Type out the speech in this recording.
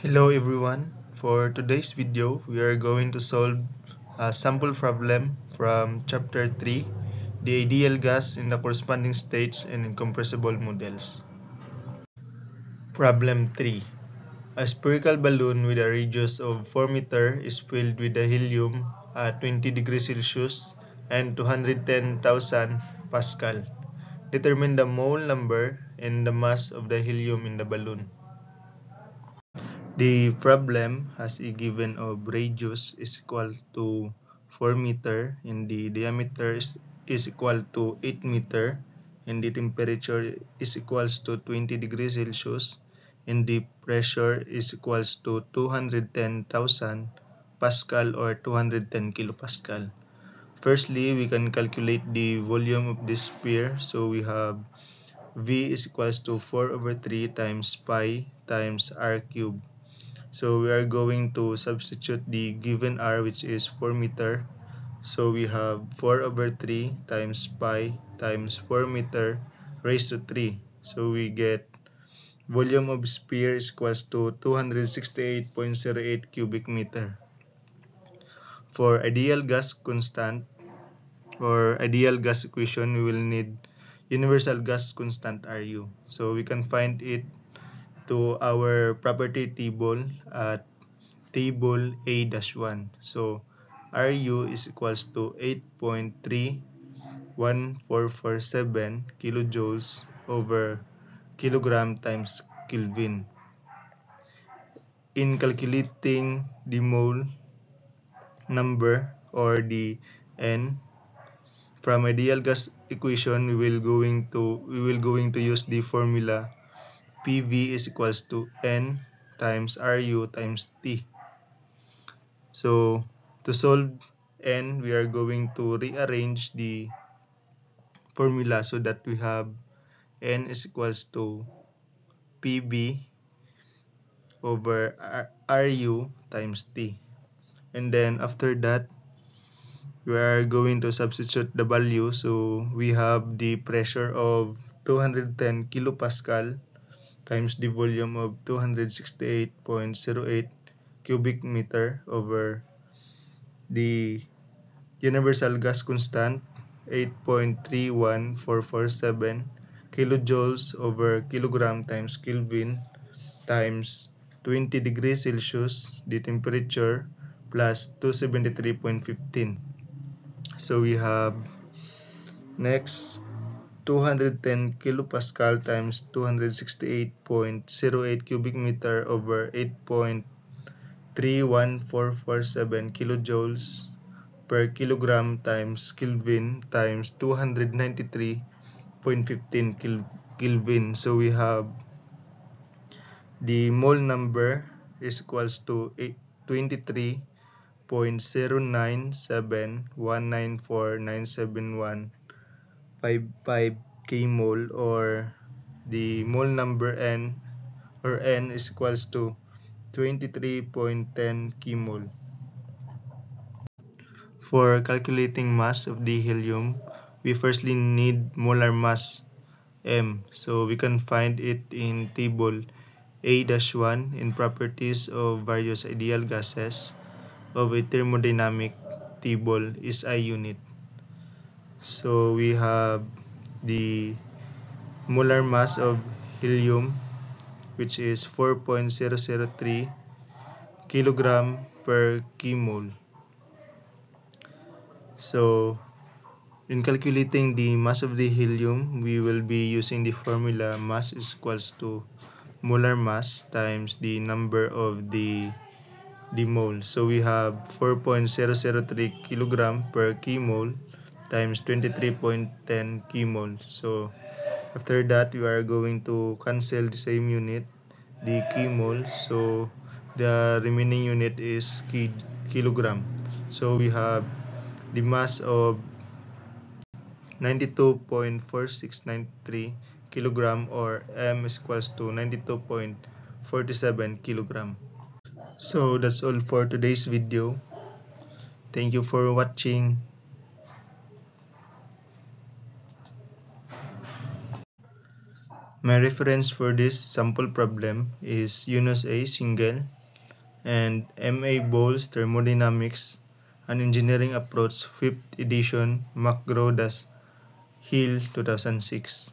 Hello everyone. For today's video, we are going to solve a sample problem from chapter 3, the ideal gas in the corresponding states and incompressible models. Problem 3. A spherical balloon with a radius of 4 meter is filled with the helium at 20 degrees Celsius and 210,000 Pascal. Determine the mole number and the mass of the helium in the balloon. The problem has a given of radius is equal to 4 meter and the diameter is equal to 8 meter and the temperature is equals to 20 degrees Celsius and the pressure is equals to 210,000 Pascal or 210 kilopascal. Firstly, we can calculate the volume of this sphere. So we have V is equals to 4 over 3 times pi times r cubed. So we are going to substitute the given r, which is 4 meter. So we have 4 over 3 times pi times 4 meter raised to 3. So we get volume of sphere is equals to 268.08 cubic meter. For ideal gas constant or ideal gas equation, we will need universal gas constant Ru. So we can find it to our property table at table A-1. So Ru is equals to 8.31447 kilojoules over kilogram times Kelvin. In calculating the mole number or the N from ideal gas equation, we will going to use the formula PV is equals to N times Ru times T. So to solve N, we are going to rearrange the formula so that we have N is equals to PV over Ru times T. And then after that, we are going to substitute the value. So we have the pressure of 210 kilopascal times the volume of 268.08 cubic meter over the universal gas constant 8.31447 kilojoules over kilogram times Kelvin times 20 degrees Celsius, the temperature, plus 273.15. So we have next 210 kilopascal times 268.08 cubic meter over 8.31447 kilojoules per kilogram times Kelvin times 293.15 Kelvin. So we have the mole number is equals to 23.09719497155 kmol, or the mole number N or N is equals to 23.10 kmol. For calculating mass of the helium, we firstly need molar mass M. So we can find it in table A-1 in properties of various ideal gases of a thermodynamic table is I unit. So we have the molar mass of helium, which is 4.003 kilogram per kmol. So in calculating the mass of the helium, we will be using the formula mass is equals to molar mass times the number of the mole. So we have 4.003 kilogram per kmol times 23.10 kmol. So after that, we are going to cancel the same unit, the kmol. So the remaining unit is kilogram. So we have the mass of 92.4693 kilogram, or M is equals to 92.47 kilogram. So that's all for today's video. Thank you for watching. My reference for this sample problem is Yunus A. Singhel and M.A. Bowles Thermodynamics, an Engineering Approach 5th edition, McGraw-Hill 2006.